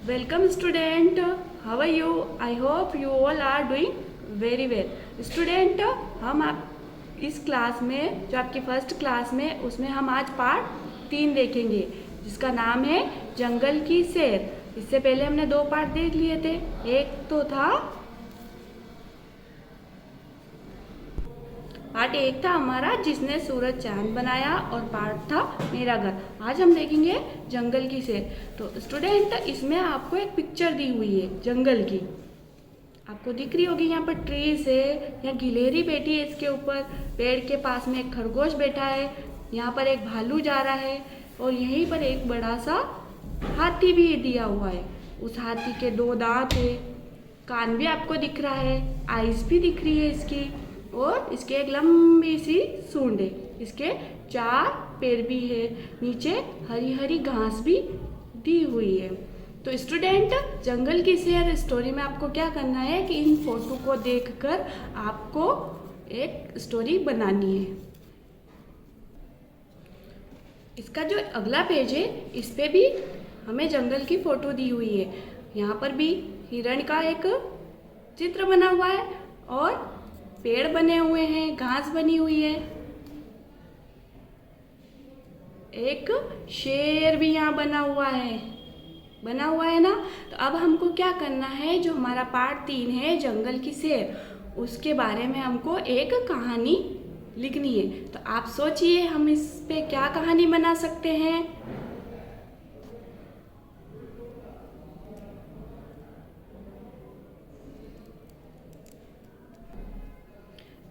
Welcome student. How are you? I hope you all are doing very well. Student, हम आप इस class में जो आपकी फर्स्ट क्लास में उसमें हम आज पार्ट 3 देखेंगे जिसका नाम है जंगल की सैर। इससे पहले हमने 2 पार्ट देख लिए थे। एक तो था पार्ट 1 था हमारा जिसने सूरज चांद बनाया और पार्ट था मेरा घर। आज हम देखेंगे जंगल की सैर। तो स्टूडेंट इसमें आपको एक पिक्चर दी हुई है जंगल की, आपको दिख रही होगी। यहाँ पर ट्रीज है, यहाँ गिलहरी बैठी है, इसके ऊपर पेड़ के पास में एक खरगोश बैठा है, यहाँ पर एक भालू जा रहा है और यहीं पर एक बड़ा सा हाथी भी दिया हुआ है। उस हाथी के 2 दांत है, कान भी आपको दिख रहा है, आइज भी दिख रही है इसकी और इसके एक लंबी सी सूंड है। इसके 4 पैर भी है, नीचे हरी हरी घास भी दी हुई है। तो स्टूडेंट जंगल की सैर स्टोरी में आपको क्या करना है कि इन फोटो को देखकर आपको एक स्टोरी बनानी है। इसका जो अगला पेज है इस पे भी हमें जंगल की फोटो दी हुई है। यहाँ पर भी हिरण का एक चित्र बना हुआ है और पेड़ बने हुए हैं, घास बनी हुई है, एक शेर भी यहाँ बना हुआ है ना। तो अब हमको क्या करना है, जो हमारा पार्ट 3 है जंगल की सैर, उसके बारे में हमको एक कहानी लिखनी है। तो आप सोचिए हम इस पे क्या कहानी बना सकते हैं।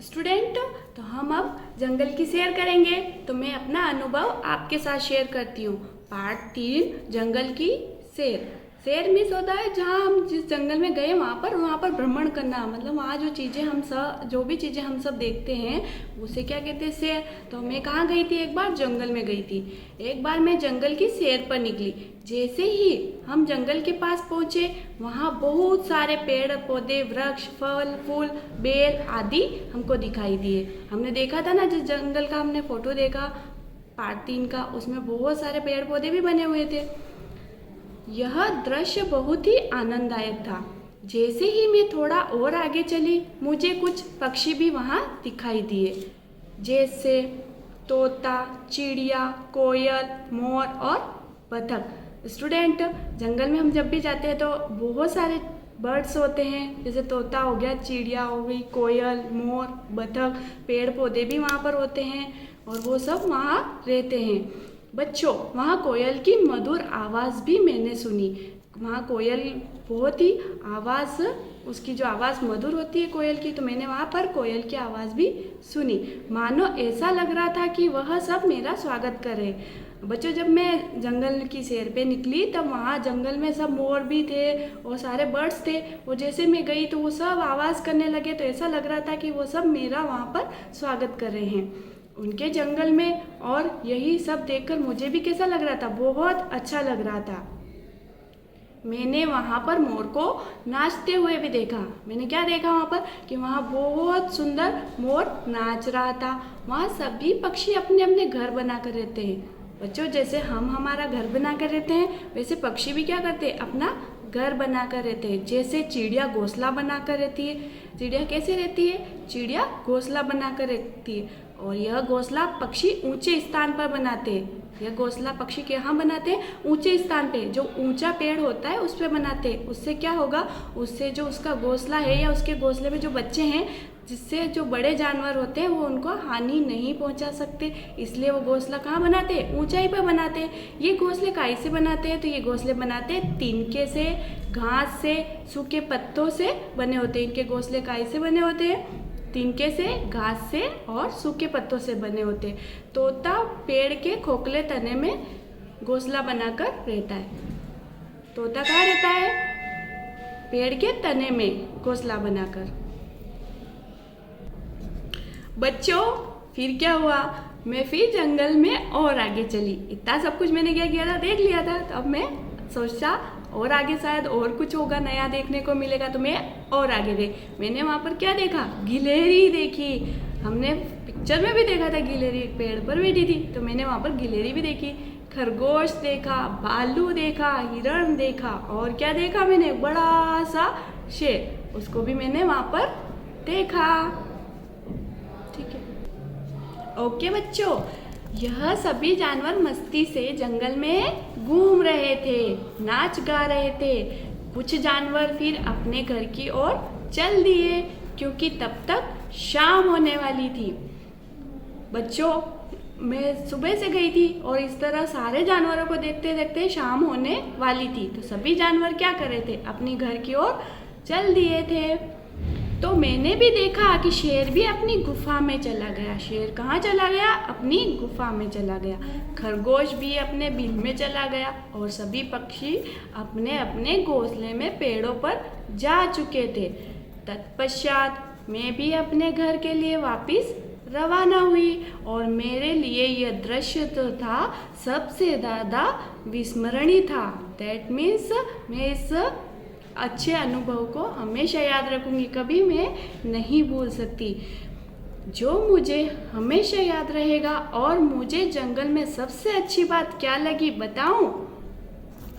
स्टूडेंट तो हम अब जंगल की सैर करेंगे। तो मैं अपना अनुभव आपके साथ शेयर करती हूँ। पार्ट 3 जंगल की सैर। सैर मीन्स होता है जहाँ हम जिस जंगल में गए वहाँ पर भ्रमण करना, मतलब वहाँ जो भी चीज़ें हम सब देखते हैं उसे क्या कहते हैं, सैर। तो मैं कहाँ गई थी, एक बार जंगल में गई थी। एक बार मैं जंगल की सैर पर निकली। जैसे ही हम जंगल के पास पहुँचे वहाँ बहुत सारे पेड़ पौधे, वृक्ष, फल फूल, बेल आदि हमको दिखाई दिए। हमने देखा था ना जिस जंगल का हमने फोटो देखा पार्ट 3 का, उसमें बहुत सारे पेड़ पौधे भी बने हुए थे। यह दृश्य बहुत ही आनंददायक था। जैसे ही मैं थोड़ा और आगे चली मुझे कुछ पक्षी भी वहाँ दिखाई दिए, जैसे तोता, चिड़िया, कोयल, मोर और बतख। स्टूडेंट जंगल में हम जब भी जाते हैं तो बहुत सारे बर्ड्स होते हैं, जैसे तोता हो गया, चिड़िया हो गई, कोयल, मोर, बतख, पेड़ पौधे भी वहाँ पर होते हैं और वो सब वहाँ रहते हैं। बच्चों वहाँ कोयल की मधुर आवाज़ भी मैंने सुनी। वहाँ कोयल बहुत ही आवाज़, उसकी जो आवाज़ मधुर होती है कोयल की, तो मैंने वहाँ पर कोयल की आवाज़ भी सुनी। मानो ऐसा लग रहा था कि वह सब मेरा स्वागत कर रहे। बच्चों जब मैं जंगल की सैर पे निकली तब वहाँ जंगल में सब मोर भी थे और सारे बर्ड्स थे, और जैसे मैं गई तो वो सब आवाज़ करने लगे। तो ऐसा लग रहा था कि वो सब मेरा वहाँ पर स्वागत कर रहे हैं उनके जंगल में। और यही सब देखकर मुझे भी कैसा लग रहा था, बहुत अच्छा लग रहा था। मैंने वहाँ पर मोर को नाचते हुए भी देखा। मैंने क्या देखा वहाँ पर कि वहाँ बहुत सुंदर मोर नाच रहा था। वहाँ सभी पक्षी अपने अपने घर बना कर रहते हैं। बच्चों जैसे हम हमारा घर बना कर रहते हैं वैसे पक्षी भी क्या करते हैं, अपना घर बना कर रहते हैं। जैसे चिड़िया घोंसला बना कर रहती है। चिड़िया कैसे रहती है, चिड़िया घोंसला बना कर रहती है और यह घोंसला पक्षी ऊंचे स्थान पर बनाते हैं। यह घोंसला पक्षी कहाँ बनाते हैं, ऊंचे स्थान पे, जो ऊंचा पेड़ होता है उस पे बनाते हैं। उससे क्या होगा, उससे जो उसका घोंसला है या उसके घोंसले में जो बच्चे हैं, जिससे जो बड़े जानवर होते हैं वो उनको हानि नहीं पहुंचा सकते, इसलिए वो घोंसला कहाँ बनाते हैं, ऊंचाई पर बनाते हैं। ये घोंसले काई से बनाते हैं, तो ये घोंसले बनाते हैं तिनके से, घास से, सूखे पत्तों से बने होते हैं। इनके घोंसले काई से बने होते हैं, तिनके से, घास से और सूखे पत्तों से बने होते हैं। तोता पेड़ के खोखले तने में घोंसला बनाकर रहता है। तोता कहाँ रहता है, पेड़ के तने में घोंसला बनाकर। बच्चों फिर क्या हुआ, मैं फिर जंगल में और आगे चली। इतना सब कुछ मैंने क्या किया था, देख लिया था। तो अब मैं सोचा और आगे शायद और कुछ होगा, नया देखने को मिलेगा, तो मैं और आगे गई। मैंने वहाँ पर क्या देखा, गिलहरी देखी। हमने पिक्चर में भी देखा था गिलहरी पेड़ पर बैठी थी, तो मैंने वहाँ पर गिलहरी भी देखी। खरगोश देखा, भालू देखा, हिरण देखा और क्या देखा मैंने, बड़ा सा शेर, उसको भी मैंने वहाँ पर देखा। ठीक है, ओके बच्चों, यह सभी जानवर मस्ती से जंगल में घूम रहे थे, नाच गा रहे थे। कुछ जानवर फिर अपने घर की ओर चल दिए क्योंकि तब तक शाम होने वाली थी। बच्चों, मैं सुबह से गई थी और इस तरह सारे जानवरों को देखते देखते शाम होने वाली थी, तो सभी जानवर क्या कर रहे थे, अपनी घर की ओर चल दिए थे। तो मैंने भी देखा कि शेर भी अपनी गुफा में चला गया। शेर कहाँ चला गया, अपनी गुफा में चला गया। खरगोश भी अपने बिल में चला गया और सभी पक्षी अपने अपने घोंसले में पेड़ों पर जा चुके थे। तत्पश्चात मैं भी अपने घर के लिए वापस रवाना हुई और मेरे लिए यह दृश्य तो था सबसे ज़्यादा विस्मरणीय था। दैट मीन्स मैं इस अच्छे अनुभव को हमेशा याद रखूंगी, कभी मैं नहीं भूल सकती। जो मुझे हमेशा याद रहेगा और मुझे जंगल में सबसे अच्छी बात क्या लगी बताऊं?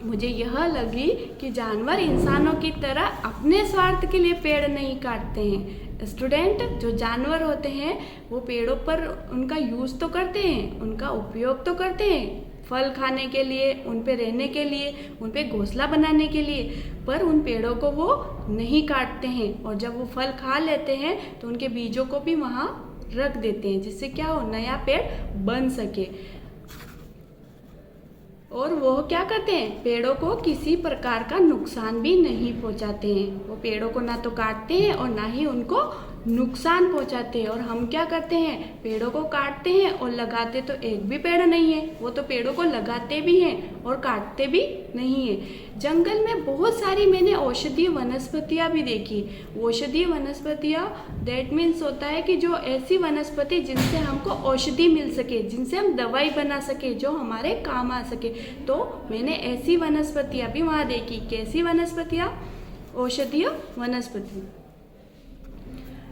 मुझे यह लगी कि जानवर इंसानों की तरह अपने स्वार्थ के लिए पेड़ नहीं काटते हैं। स्टूडेंट, जो जानवर होते हैं वो पेड़ों पर उनका यूज़ तो करते हैं, उनका उपयोग तो करते हैं, फल खाने के लिए, उन पे रहने के लिए, उन पे घोंसला बनाने के लिए, पर उन पेड़ों को वो नहीं काटते हैं और जब वो फल खा लेते हैं तो उनके बीजों को भी वहाँ रख देते हैं जिससे क्या हो, नया पेड़ बन सके। और वो क्या करते हैं, पेड़ों को किसी प्रकार का नुकसान भी नहीं पहुंचाते हैं। वो पेड़ों को ना तो काटते हैं और ना ही उनको नुकसान पहुंचाते हैं। और हम क्या करते हैं, पेड़ों को काटते हैं और लगाते तो एक भी पेड़ नहीं है। वो तो पेड़ों को लगाते भी हैं और काटते भी नहीं है। जंगल में बहुत सारी मैंने औषधीय वनस्पतियाँ भी देखी। औषधीय वनस्पतियाँ दैट मीन्स होता है कि जो ऐसी वनस्पति जिनसे हमको औषधि मिल सके, जिनसे हम दवाई बना सके, जो हमारे काम आ सके। तो मैंने ऐसी वनस्पतियाँ भी वहाँ देखी। कैसी वनस्पतियाँ? औषधीय वनस्पति,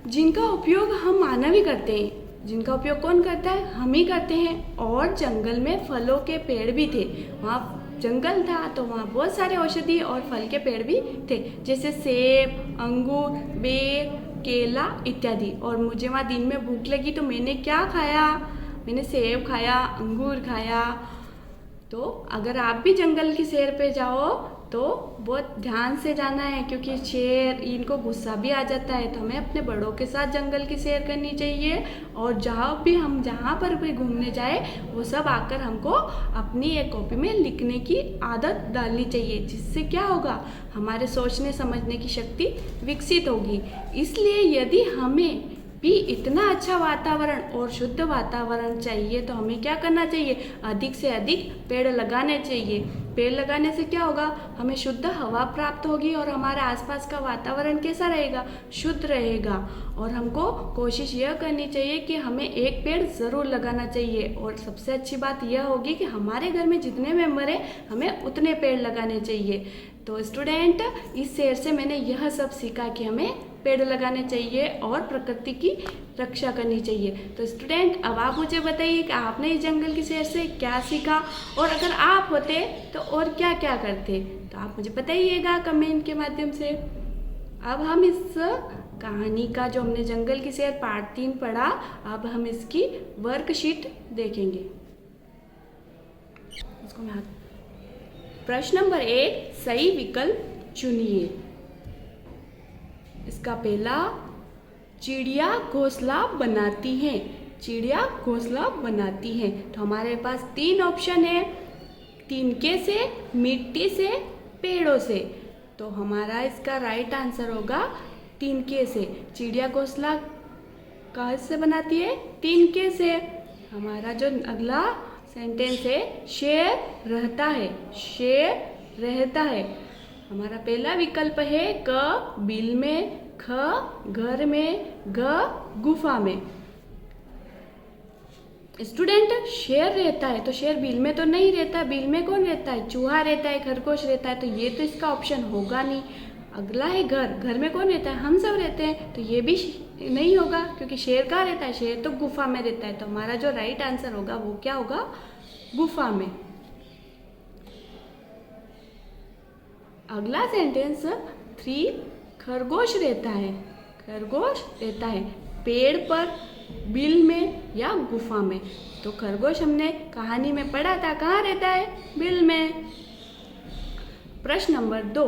जिनका उपयोग हम मानव ही करते हैं। जिनका उपयोग कौन करता है? हम ही करते हैं। और जंगल में फलों के पेड़ भी थे। वहाँ जंगल था तो वहाँ बहुत सारे औषधि और फल के पेड़ भी थे, जैसे सेब, अंगूर, बेर, केला इत्यादि। और मुझे वहाँ दिन में भूख लगी तो मैंने क्या खाया? मैंने सेब खाया, अंगूर खाया। तो अगर आप भी जंगल की सैर पे जाओ तो बहुत ध्यान से जाना है, क्योंकि शेर, इनको गुस्सा भी आ जाता है। तो हमें अपने बड़ों के साथ जंगल की सैर करनी चाहिए। और जहाँ पर भी घूमने जाए वो सब आकर हमको अपनी एक कॉपी में लिखने की आदत डालनी चाहिए, जिससे क्या होगा, हमारे सोचने समझने की शक्ति विकसित होगी। इसलिए यदि हमें भी इतना अच्छा वातावरण और शुद्ध वातावरण चाहिए तो हमें क्या करना चाहिए? अधिक से अधिक पेड़ लगाने चाहिए। पेड़ लगाने से क्या होगा, हमें शुद्ध हवा प्राप्त होगी और हमारे आसपास का वातावरण कैसा रहेगा? शुद्ध रहेगा। और हमको कोशिश यह करनी चाहिए कि हमें एक पेड़ ज़रूर लगाना चाहिए। और सबसे अच्छी बात यह होगी कि हमारे घर में जितने मेंबर हैं हमें उतने पेड़ लगाने चाहिए। तो स्टूडेंट, इस शेर से मैंने यह सब सीखा कि हमें पेड़ लगाने चाहिए और प्रकृति की रक्षा करनी चाहिए। तो स्टूडेंट, अब आप मुझे बताइए कि आपने इस जंगल की सैर से क्या सीखा, और अगर आप होते तो और क्या क्या करते? तो आप मुझे बताइएगा कमेंट के माध्यम से। अब हम इस कहानी का, जो हमने जंगल की सैर पार्ट 3 पढ़ा, अब हम इसकी वर्कशीट देखेंगे। इसको मैं प्रश्न नंबर 1, सही विकल्प चुनिए। इसका पहला, चिड़िया घोंसला बनाती है। चिड़िया घोंसला बनाती है। तो हमारे पास 3 ऑप्शन है, तिनके से, मिट्टी से, पेड़ों से। तो हमारा इसका राइट आंसर होगा तिनके से। चिड़िया घोंसला कहाँ से बनाती है? तिनके से। हमारा जो अगला सेंटेंस है, शेर रहता है। शेर रहता है। हमारा पहला विकल्प है क, बिल में, ख, घर में, ग, गुफा में। स्टूडेंट, शेर रहता है तो शेर बिल में तो नहीं रहता। बिल में कौन रहता है? चूहा रहता है, खरगोश रहता है। तो ये तो इसका ऑप्शन होगा नहीं। अगला है घर। घर में कौन रहता है? हम सब रहते हैं। तो ये भी नहीं होगा, क्योंकि शेर कहाँ रहता है? शेर तो गुफा में रहता है। तो हमारा जो राइट आंसर होगा वो क्या होगा? गुफा में। अगला सेंटेंस 3 खरगोश रहता है। खरगोश रहता है पेड़ पर, बिल में या गुफा में। तो खरगोश हमने कहानी में पढ़ा था, कहाँ रहता है? बिल में। प्रश्न नंबर 2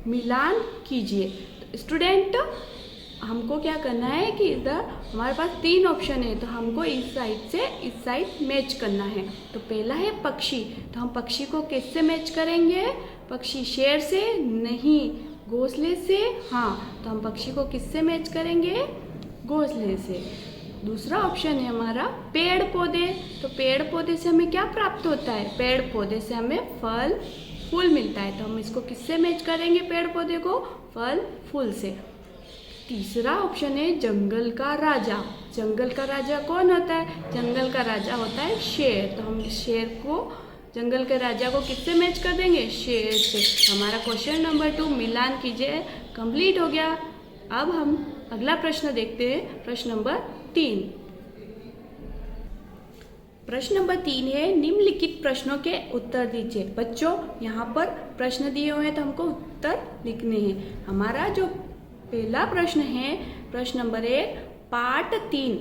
मिलान कीजिए। तो स्टूडेंट हमको क्या करना है कि इधर हमारे पास 3 ऑप्शन है, तो हमको इस साइड से इस साइड मैच करना है। तो पहला है पक्षी, तो हम पक्षी को किससे मैच करेंगे? पक्षी शेर से नहीं, घोंसले से। हाँ, तो हम पक्षी को किससे मैच करेंगे? घोंसले से। दूसरा ऑप्शन है हमारा पेड़ पौधे। तो पेड़ पौधे से हमें क्या प्राप्त होता है? पेड़ पौधे से हमें फल फूल मिलता है। तो हम इसको किससे मैच करेंगे? पेड़ पौधे को फल फूल से। तीसरा ऑप्शन है जंगल का राजा। जंगल का राजा कौन होता है? जंगल का राजा होता है शेर। तो हम शेर को, जंगल के राजा को किससे मैच कर देंगे? शेर से। हमारा क्वेश्चन नंबर 2 मिलान कीजिए कंप्लीट हो गया। अब हम अगला प्रश्न देखते हैं, प्रश्न नंबर 3। प्रश्न नंबर 3 है निम्नलिखित प्रश्नों के उत्तर दीजिए। बच्चों यहाँ पर प्रश्न दिए हुए हैं तो हमको उत्तर लिखने हैं। हमारा जो पहला प्रश्न है, प्रश्न नंबर 1 पार्ट 3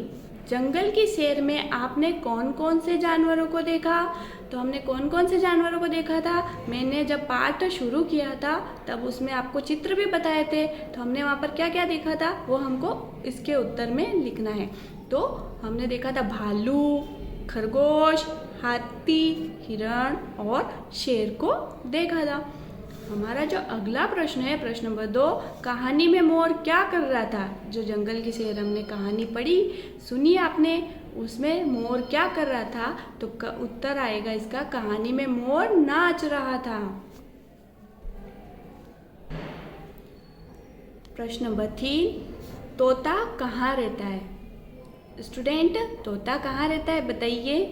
जंगल की सैर में आपने कौन कौन से जानवरों को देखा? तो हमने कौन कौन से जानवरों को देखा था? मैंने जब पाठ शुरू किया था तब उसमें आपको चित्र भी बताए थे। तो हमने वहाँ पर क्या क्या देखा था वो हमको इसके उत्तर में लिखना है। तो हमने देखा था भालू, खरगोश, हाथी, हिरण और शेर को देखा था। हमारा जो अगला प्रश्न है, प्रश्न नंबर 2 कहानी में मोर क्या कर रहा था? जो जंगल की सैर हमने कहानी पढ़ी, सुनी आपने, उसमें मोर क्या कर रहा था? तो उत्तर आएगा इसका कहानी में मोर नाच रहा था। प्रश्न नंबर 3 तोता कहाँ रहता है? स्टूडेंट तोता कहाँ रहता है बताइए।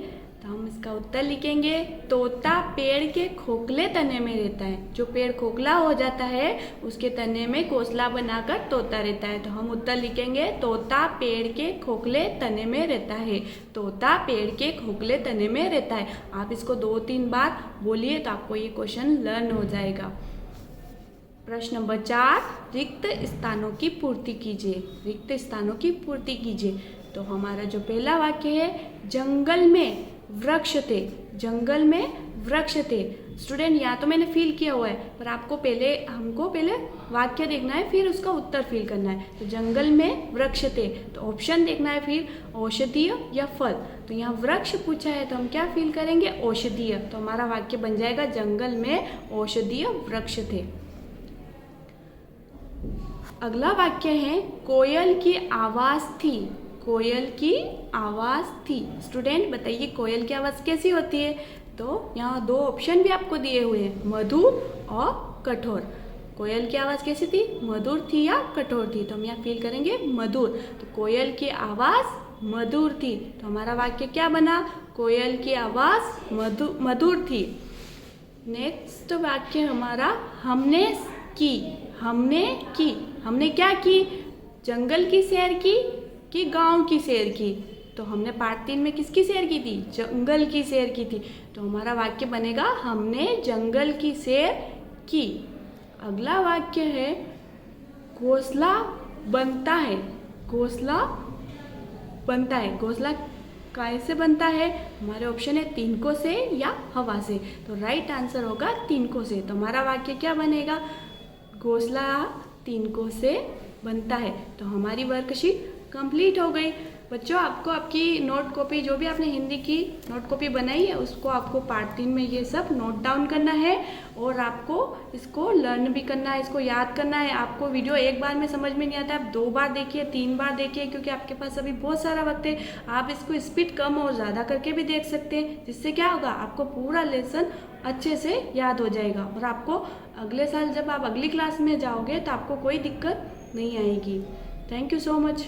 तो हम इसका उत्तर लिखेंगे तोता पेड़ के खोखले तने में रहता है। जो पेड़ खोखला हो जाता है उसके तने में घोंसला बनाकर तोता रहता है। तो हम उत्तर लिखेंगे तोता पेड़ के खोखले तने में रहता है। तोता पेड़ के खोखले तने में रहता है। आप इसको 2-3 बार बोलिए तो आपको ये क्वेश्चन लर्न हो जाएगा। प्रश्न नंबर 4 रिक्त स्थानों की पूर्ति कीजिए। रिक्त स्थानों की पूर्ति कीजिए। तो हमारा जो पहला वाक्य है जंगल में वृक्ष थे। जंगल में वृक्ष थे। स्टूडेंट यहाँ तो मैंने फील किया हुआ है, पर आपको हमको पहले वाक्य देखना है, फिर उसका उत्तर फील करना है। तो जंगल में वृक्ष थे, तो ऑप्शन देखना है, फिर औषधीय या फल। तो यहाँ वृक्ष पूछा है तो हम क्या फील करेंगे? औषधीय। तो हमारा वाक्य बन जाएगा जंगल में औषधीय वृक्ष थे। अगला वाक्य है कोयल की आवाज़ थी। कोयल की आवाज़ थी। स्टूडेंट बताइए कोयल की आवाज़ कैसी होती है? तो यहाँ 2 ऑप्शन भी आपको दिए हुए हैं, मधुर और कठोर। कोयल की आवाज़ कैसी थी? मधुर थी या कठोर थी? तो हम यहाँ फील करेंगे मधुर। तो कोयल की आवाज़ मधुर थी। तो हमारा वाक्य क्या बना? कोयल की आवाज़ मधुर थी। नेक्स्ट वाक्य हमारा हमने की। हमने की। हमने क्या की? जंगल की सैर की कि गांव की सैर की? तो हमने पार्ट 3 में किसकी सैर की थी? जंगल की सैर की थी। तो हमारा वाक्य बनेगा हमने जंगल की सैर की। अगला वाक्य है घोंसला बनता है। घोंसला बनता है। घोंसला कैसे बनता है? हमारे ऑप्शन है तिनकों से या हवा से। तो राइट आंसर होगा तिनकों से। तो हमारा वाक्य क्या बनेगा? घोंसला तिनकों से बनता है। तो हमारी वर्कशीट कंप्लीट हो गई। बच्चों आपको आपकी नोट कॉपी, जो भी आपने हिंदी की नोट कॉपी बनाई है, उसको आपको पार्ट 3 में ये सब नोट डाउन करना है और आपको इसको लर्न भी करना है, इसको याद करना है। आपको वीडियो एक बार में समझ में नहीं आता, आप 2 बार देखिए, 3 बार देखिए, क्योंकि आपके पास अभी बहुत सारा वक्त है। आप इसको स्पीड कम और ज़्यादा करके भी देख सकते हैं, जिससे क्या होगा आपको पूरा लेसन अच्छे से याद हो जाएगा और आपको अगले साल जब आप अगली क्लास में जाओगे तो आपको कोई दिक्कत नहीं आएगी। Thank you so much.